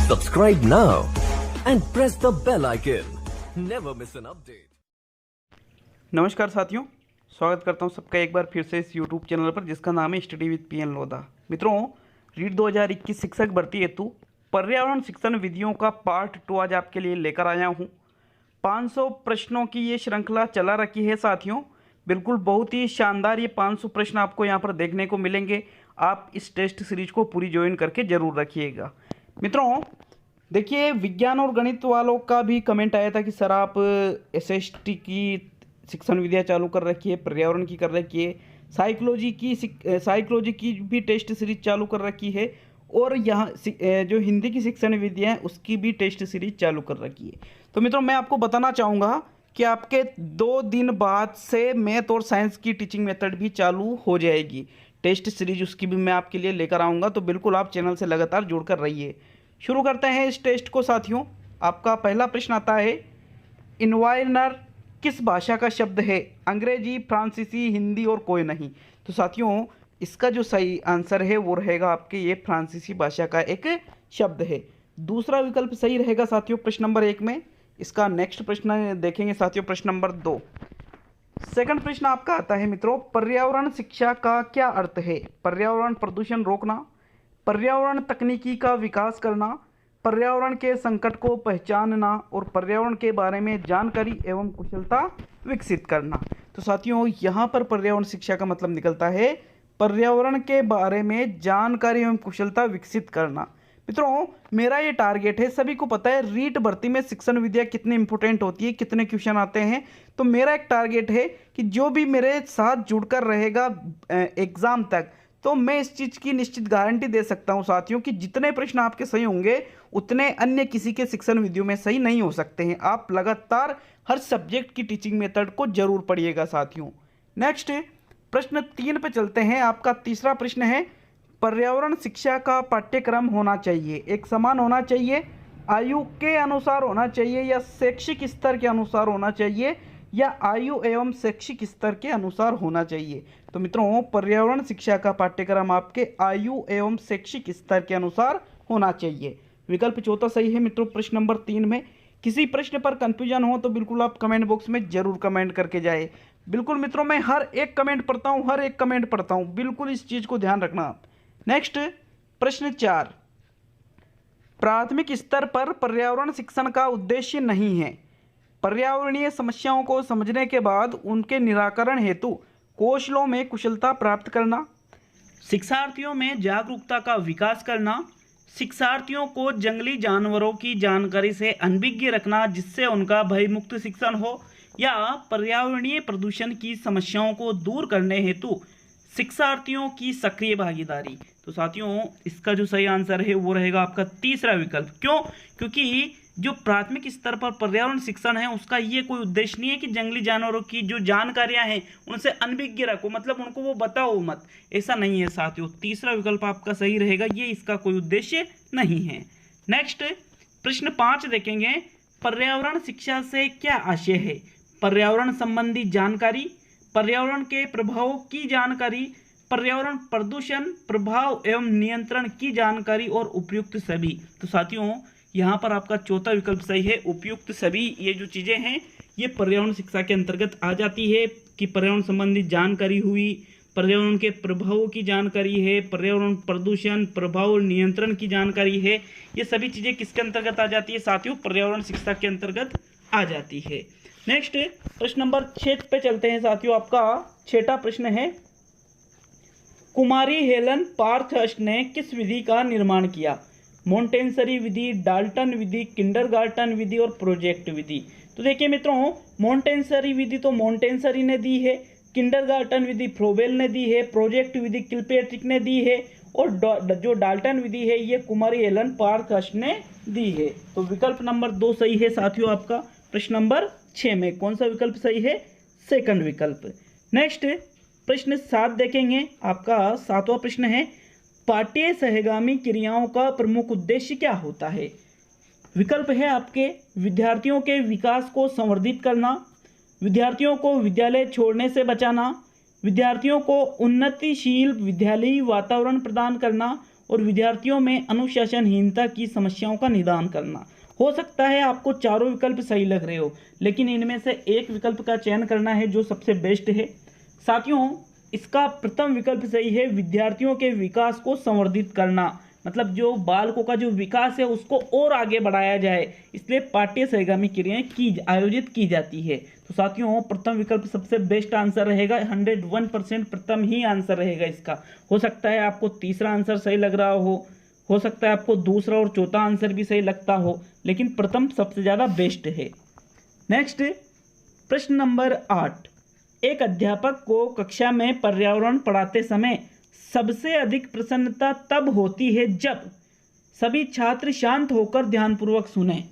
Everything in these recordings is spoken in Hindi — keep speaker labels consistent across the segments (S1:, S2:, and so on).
S1: Subscribe now and press the bell icon. Never miss an update.
S2: नमस्कार साथियों, स्वागत करता हूं सबका एक बार फिर से इस YouTube चैनल पर जिसका नाम है स्टडी विद पीएन लोधा। मित्रों, रीट 2021 शिक्षक भर्ती हेतु पर्यावरण शिक्षण विधियों का पार्ट 2 आज आपके लिए लेकर आया हूं। 500 प्रश्नों की ये श्रृंखला चला रखी है साथियों। बिल्कुल बहुत ही शानदार ये 500 प्रश्न आपको यहाँ पर देखने को मिलेंगे। आप इस टेस्ट सीरीज को पूरी ज्वाइन करके ज़रूर रखिएगा। मित्रों देखिए, विज्ञान और गणित वालों का भी कमेंट आया था कि सर आप एसएसटी की शिक्षण विधियाँ चालू कर रखी है, पर्यावरण की कर रखी है, साइकोलॉजी की भी टेस्ट सीरीज चालू कर रखी है और यहाँ जो हिंदी की शिक्षण विधियाँ हैं उसकी भी टेस्ट सीरीज चालू कर रखी है। तो मित्रों मैं आपको बताना चाहूँगा कि आपके 2 दिन बाद से मैथ और साइंस की टीचिंग मेथड भी चालू हो जाएगी। टेस्ट सीरीज उसकी भी मैं आपके लिए लेकर आऊँगा, तो बिल्कुल आप चैनल से लगातार जुड़कर रहिए। शुरू करते हैं इस टेस्ट को साथियों। आपका पहला प्रश्न आता है, इन्वायरनर किस भाषा का शब्द है? अंग्रेजी, फ्रांसीसी, हिंदी और कोई नहीं। तो साथियों इसका जो सही आंसर है वो रहेगा आपके ये फ्रांसीसी भाषा का एक शब्द है। दूसरा विकल्प सही रहेगा साथियों प्रश्न नंबर 1 में। इसका नेक्स्ट प्रश्न देखेंगे साथियों, प्रश्न नंबर 2। सेकंड प्रश्न आपका आता है मित्रों, पर्यावरण शिक्षा का क्या अर्थ है? पर्यावरण प्रदूषण रोकना, पर्यावरण तकनीकी का विकास करना, पर्यावरण के संकट को पहचानना और पर्यावरण के बारे में जानकारी एवं कुशलता विकसित करना। तो साथियों यहाँ पर पर्यावरण शिक्षा का मतलब निकलता है पर्यावरण के बारे में जानकारी एवं कुशलता विकसित करना। मित्रों मेरा ये टारगेट है, सभी को पता है रीट भर्ती में शिक्षण विद्या कितनी इंपॉर्टेंट होती है, कितने क्वेश्चन आते हैं। तो मेरा एक टारगेट है कि जो भी मेरे साथ जुड़कर रहेगा एग्ज़ाम तक, तो मैं इस चीज़ की निश्चित गारंटी दे सकता हूं साथियों कि जितने प्रश्न आपके सही होंगे उतने अन्य किसी के शिक्षण विधियों में सही नहीं हो सकते हैं। आप लगातार हर सब्जेक्ट की टीचिंग मेथड को जरूर पढ़िएगा साथियों। नेक्स्ट प्रश्न 3 पे चलते हैं। आपका तीसरा प्रश्न है, पर्यावरण शिक्षा का पाठ्यक्रम होना चाहिए, एक समान होना चाहिए, आयु के अनुसार होना चाहिए या शैक्षिक स्तर के अनुसार होना चाहिए या आयु एवं शैक्षिक स्तर के अनुसार होना चाहिए? तो मित्रों पर्यावरण शिक्षा का पाठ्यक्रम आपके आयु एवं शैक्षिक स्तर के अनुसार होना चाहिए। विकल्प चौथा सही है मित्रों प्रश्न नंबर 3 में। किसी प्रश्न पर कंफ्यूजन हो तो बिल्कुल आप कमेंट बॉक्स में जरूर कमेंट करके जाए। बिल्कुल मित्रों मैं हर एक कमेंट पढ़ता हूँ, हर एक कमेंट पढ़ता हूँ, बिल्कुल इस चीज़ को ध्यान रखना आप। नेक्स्ट प्रश्न 4, प्राथमिक स्तर पर पर्यावरण शिक्षण का उद्देश्य नहीं है पर्यावरणीय समस्याओं को समझने के बाद उनके निराकरण हेतु कौशलों में कुशलता प्राप्त करना, शिक्षार्थियों में जागरूकता का विकास करना, शिक्षार्थियों को जंगली जानवरों की जानकारी से अनभिज्ञ रखना जिससे उनका भयमुक्त शिक्षण हो, या पर्यावरणीय प्रदूषण की समस्याओं को दूर करने हेतु शिक्षार्थियों की सक्रिय भागीदारी। तो साथियों इसका जो सही आंसर है वो रहेगा आपका तीसरा विकल्प। क्यों? क्योंकि जो प्राथमिक स्तर पर पर्यावरण शिक्षण है उसका ये कोई उद्देश्य नहीं है कि जंगली जानवरों की जो जानकारियां हैं उनसे अनभिज्ञ रखो, मतलब उनको वो बताओ मत, ऐसा नहीं है साथियों। तीसरा विकल्प आपका सही रहेगा, ये इसका कोई उद्देश्य नहीं है। नेक्स्ट प्रश्न 5 देखेंगे, पर्यावरण शिक्षा से क्या आशय है? पर्यावरण संबंधी जानकारी, पर्यावरण के प्रभाव की जानकारी, पर्यावरण प्रदूषण प्रभाव एवं नियंत्रण की जानकारी और उपयुक्त सभी। तो साथियों यहाँ पर आपका चौथा विकल्प सही है, उपयुक्त सभी। ये जो चीज़ें हैं ये पर्यावरण शिक्षा के अंतर्गत आ जाती है कि पर्यावरण संबंधी जानकारी हुई, पर्यावरण के प्रभावों की जानकारी है, पर्यावरण प्रदूषण प्रभाव और नियंत्रण की जानकारी है। ये सभी चीज़ें किसके अंतर्गत आ जाती है साथियों? पर्यावरण शिक्षा के अंतर्गत आ जाती है। नेक्स्ट प्रश्न नंबर 6 पे चलते हैं साथियों। आपका 6वां प्रश्न है, कुमारी हेलन पार्थस्ट ने किस विधि का निर्माण किया? मोंटेसरी विधि, डाल्टन विधि, किंडरगार्टन विधि और प्रोजेक्ट विधि। तो देखिए मित्रों मोंटेसरी विधि तो मोंटेसरी ने दी है, किंडरगार्टन विधि फ्रोबेल ने दी है, प्रोजेक्ट विधि किलपेट्रिक ने दी है और जो डाल्टन विधि है ये कुमारी हेलन पार्थस्ट ने दी है। तो विकल्प नंबर 2 सही है साथियों आपका प्रश्न नंबर 6 में। कौन सा विकल्प सही है? सेकंड विकल्प। नेक्स्ट प्रश्न 7 देखेंगे। आपका 7वां प्रश्न है, पाठ्य सहगामी क्रियाओं का प्रमुख उद्देश्य क्या होता है? विकल्प है आपके विद्यार्थियों के विकास को संवर्धित करना, विद्यार्थियों को विद्यालय छोड़ने से बचाना, विद्यार्थियों को उन्नतिशील विद्यालयी वातावरण प्रदान करना और विद्यार्थियों में अनुशासनहीनता की समस्याओं का निदान करना। हो सकता है आपको चारों विकल्प सही लग रहे हो, लेकिन इनमें से एक विकल्प का चयन करना है जो सबसे बेस्ट है। साथियों, इसका प्रथम विकल्प सही है, विद्यार्थियों के विकास को संवर्धित करना। मतलब जो बालकों का जो विकास है उसको और आगे बढ़ाया जाए, इसलिए पाठ्य सहगामी क्रियाएं आयोजित की जाती है। तो साथियों, प्रथम विकल्प सबसे बेस्ट आंसर रहेगा, 101% प्रथम ही आंसर रहेगा इसका। हो सकता है आपको तीसरा आंसर सही लग रहा हो सकता है आपको दूसरा और चौथा आंसर भी सही लगता हो, लेकिन प्रथम सबसे ज़्यादा बेस्ट है। नेक्स्ट, प्रश्न नंबर 8। एक अध्यापक को कक्षा में पर्यावरण पढ़ाते समय सबसे अधिक प्रसन्नता तब होती है जब सभी छात्र शांत होकर ध्यानपूर्वक सुने,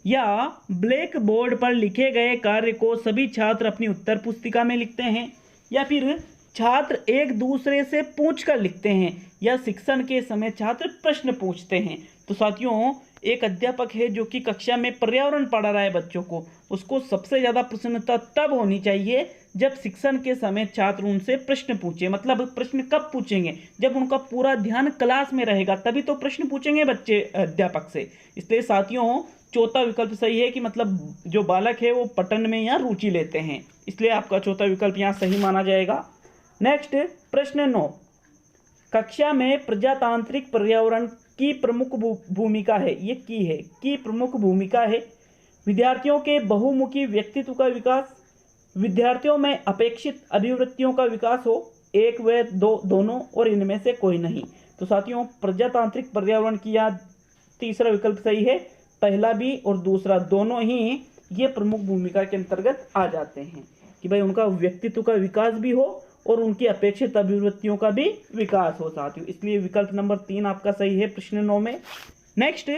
S2: या ब्लैक बोर्ड पर लिखे गए कार्य को सभी छात्र अपनी उत्तर पुस्तिका में लिखते हैं, या फिर छात्र एक दूसरे से पूछकर लिखते हैं, या शिक्षण के समय छात्र प्रश्न पूछते हैं। तो साथियों, एक अध्यापक है जो कि कक्षा में पर्यावरण पढ़ा रहा है बच्चों को, उसको सबसे ज़्यादा प्रसन्नता तब होनी चाहिए जब शिक्षण के समय छात्र उनसे प्रश्न पूछे। मतलब प्रश्न कब पूछेंगे? जब उनका पूरा ध्यान क्लास में रहेगा, तभी तो प्रश्न पूछेंगे बच्चे अध्यापक से। इसलिए साथियों, चौथा विकल्प सही है कि मतलब जो बालक है वो पठन में या रुचि लेते हैं, इसलिए आपका चौथा विकल्प यहाँ सही माना जाएगा। नेक्स्ट, प्रश्न 9। कक्षा में प्रजातांत्रिक पर्यावरण की प्रमुख भूमिका है, ये की प्रमुख भूमिका है। विद्यार्थियों के बहुमुखी व्यक्तित्व का विकास, विद्यार्थियों में अपेक्षित अभिवृत्तियों का विकास हो, एक व दोनों और इनमें से कोई नहीं। तो साथियों, प्रजातांत्रिक पर्यावरण की या तीसरा विकल्प सही है, पहला भी और दूसरा दोनों ही ये प्रमुख भूमिका के अंतर्गत आ जाते हैं कि भाई उनका व्यक्तित्व का विकास भी हो और उनकी अपेक्षित अभिवृत्तियों का भी विकास हो साथियों। इसलिए विकल्प नंबर 3 आपका सही है प्रश्न 9 में। नेक्स्ट,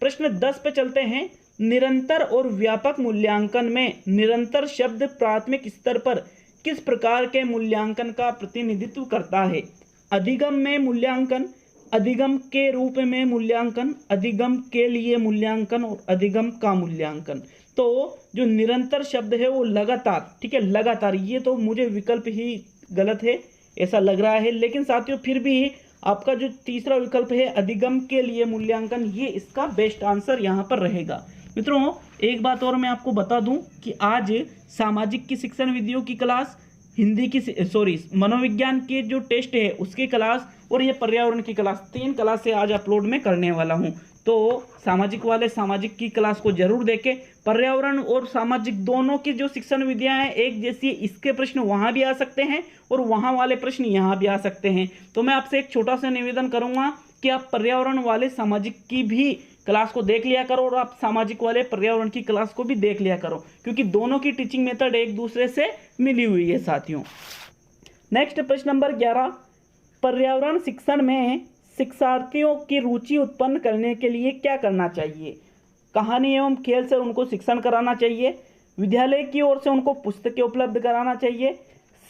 S2: प्रश्न 10 पे चलते हैं। निरंतर और व्यापक मूल्यांकन में निरंतर शब्द प्राथमिक स्तर पर किस प्रकार के मूल्यांकन का प्रतिनिधित्व करता है? अधिगम में मूल्यांकन, अधिगम के रूप में मूल्यांकन, अधिगम के लिए मूल्यांकन और अधिगम का मूल्यांकन। तो जो निरंतर शब्द है वो लगातार, ठीक है, लगातार, ये तो मुझे विकल्प ही गलत है ऐसा लग रहा है, लेकिन साथियों फिर भी आपका जो तीसरा विकल्प है अधिगम के लिए मूल्यांकन, ये इसका बेस्ट आंसर यहाँ पर रहेगा। मित्रों, एक बात और मैं आपको बता दूं कि आज सामाजिक की शिक्षण विधियों की क्लास, हिंदी की मनोविज्ञान के जो टेस्ट है उसकी क्लास और ये पर्यावरण की क्लास, 3 क्लास से आज अपलोड में करने वाला हूं। तो सामाजिक वाले सामाजिक की क्लास को जरूर देखें। पर्यावरण और सामाजिक दोनों की जो शिक्षण विधियां हैं एक जैसी, इसके प्रश्न वहां भी आ सकते हैं और वहां वाले प्रश्न यहाँ भी आ सकते हैं। तो मैं आपसे एक छोटा सा निवेदन करूंगा कि आप पर्यावरण वाले सामाजिक की भी क्लास को देख लिया करो और आप सामाजिक वाले पर्यावरण की क्लास को भी देख लिया करो, क्योंकि दोनों की टीचिंग मेथड एक दूसरे से मिली हुई है साथियों। नेक्स्ट, प्रश्न नंबर 11। पर्यावरण शिक्षण में शिक्षार्थियों की रुचि उत्पन्न करने के लिए क्या करना चाहिए? कहानी एवं खेल से उनको शिक्षण कराना चाहिए, विद्यालय की ओर से उनको पुस्तकें उपलब्ध कराना चाहिए,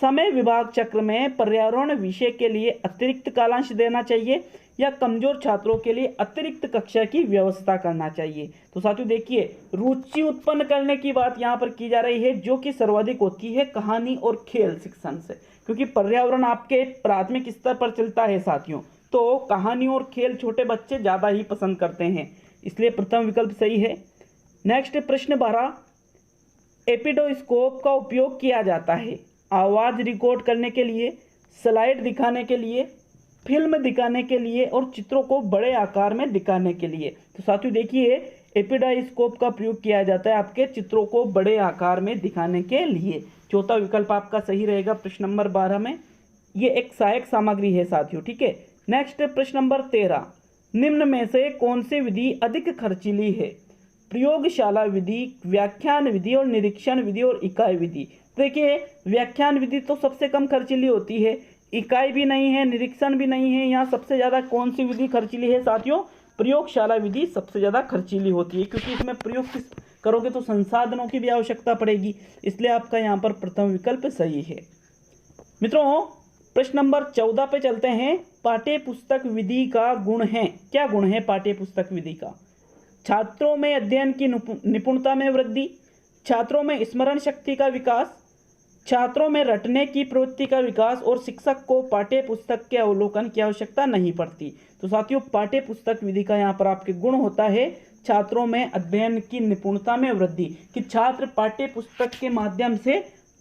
S2: समय विभाग चक्र में पर्यावरण विषय के लिए अतिरिक्त कालांश देना चाहिए, या कमजोर छात्रों के लिए अतिरिक्त कक्षा की व्यवस्था करना चाहिए। तो साथियों देखिए, रुचि उत्पन्न करने की बात यहाँ पर की जा रही है, जो कि सर्वाधिक होती है कहानी और खेल शिक्षण से, क्योंकि पर्यावरण आपके प्राथमिक स्तर पर चलता है साथियों, तो कहानी और खेल छोटे बच्चे ज़्यादा ही पसंद करते हैं, इसलिए प्रथम विकल्प सही है। नेक्स्ट, प्रश्न 12। एपिडोस्कोप का उपयोग किया जाता है आवाज़ रिकॉर्ड करने के लिए, स्लाइड दिखाने के लिए, फिल्म दिखाने के लिए और चित्रों को बड़े आकार में दिखाने के लिए। तो साथियों देखिए, एपिडोस्कोप का प्रयोग किया जाता है आपके चित्रों को बड़े आकार में दिखाने के लिए। चौथा विकल्प आपका सही रहेगा प्रश्न नंबर 12 में। ये एक सहायक सामग्री है साथियों, ठीक है। नेक्स्ट, प्रश्न नंबर 13। निम्न में से कौन सी विधि अधिक खर्चीली है? प्रयोगशाला विधि, व्याख्यान विधि और निरीक्षण विधि और इकाई विधि। देखिए, व्याख्यान विधि तो सबसे कम खर्चीली होती है, इकाई भी नहीं है, निरीक्षण भी नहीं है। यहाँ सबसे ज़्यादा कौन सी विधि खर्चीली है साथियों? प्रयोगशाला विधि सबसे ज़्यादा खर्चीली होती है, क्योंकि इसमें प्रयोग करोगे तो संसाधनों की भी आवश्यकता पड़ेगी, इसलिए आपका यहाँ पर प्रथम विकल्प सही है। मित्रों, प्रश्न नंबर 14 पे चलते हैं। पाठ्य पुस्तक विधि का गुण है, क्या गुण है पाठ्य पुस्तक विधि का? छात्रों में अध्ययन की निपुणता में वृद्धि, छात्रों में स्मरण शक्ति का विकास, छात्रों में रटने की प्रवृत्ति का विकास और शिक्षक को पाठ्य पुस्तक के अवलोकन की आवश्यकता नहीं पड़ती। तो साथियों, पाठ्य पुस्तक विधि का यहाँ पर आपके गुण होता है छात्रों में अध्ययन की निपुणता में वृद्धि, कि छात्र पाठ्य पुस्तक के माध्यम से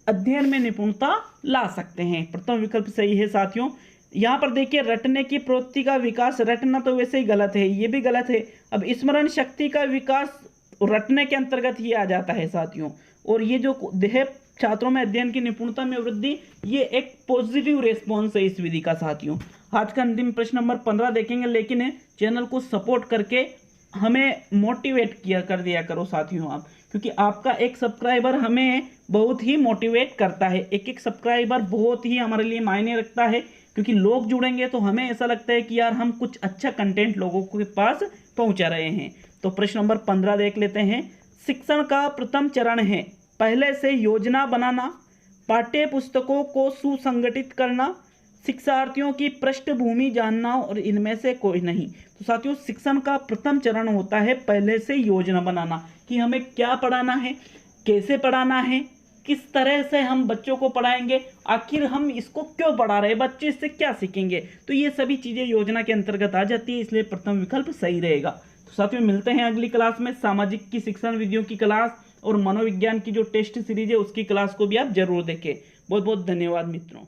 S2: अध्ययन में निपुणता ला सकते हैं। प्रथम विकल्प सही है साथियों। यहाँ पर देखिए, रटने की प्रवृत्ति का विकास, रटना तो वैसे ही गलत है, ये भी गलत है। अब स्मरण शक्ति का विकास रटने के अंतर्गत ही आ जाता है साथियों। और ये जो है छात्रों में अध्ययन की निपुणता में वृद्धि, ये एक पॉजिटिव रेस्पॉन्स है इस विधि का साथियों। आज का अंतिम प्रश्न नंबर 15 देखेंगे, लेकिन चैनल को सपोर्ट करके हमें मोटिवेट कर दिया करो साथियों आप, क्योंकि आपका एक सब्सक्राइबर हमें बहुत ही मोटिवेट करता है। एक एक सब्सक्राइबर बहुत ही हमारे लिए मायने रखता है, क्योंकि लोग जुड़ेंगे तो हमें ऐसा लगता है कि यार हम कुछ अच्छा कंटेंट लोगों के पास पहुंचा रहे हैं। तो प्रश्न नंबर 15 देख लेते हैं। शिक्षण का प्रथम चरण है पहले से योजना बनाना, पाठ्य पुस्तकों को सुसंगठित करना, शिक्षार्थियों की पृष्ठभूमि जानना और इनमें से कोई नहीं। तो साथियों, शिक्षण का प्रथम चरण होता है पहले से योजना बनाना, कि हमें क्या पढ़ाना है, कैसे पढ़ाना है, किस तरह से हम बच्चों को पढ़ाएंगे, आखिर हम इसको क्यों पढ़ा रहे हैं, बच्चे इससे क्या सीखेंगे। तो ये सभी चीज़ें योजना के अंतर्गत आ जाती है, इसलिए प्रथम विकल्प सही रहेगा। तो साथियों, मिलते हैं अगली क्लास में। सामाजिक की शिक्षण विधियों की क्लास और मनोविज्ञान की जो टेस्ट सीरीज है उसकी क्लास को भी आप जरूर देखें। बहुत बहुत धन्यवाद मित्रों।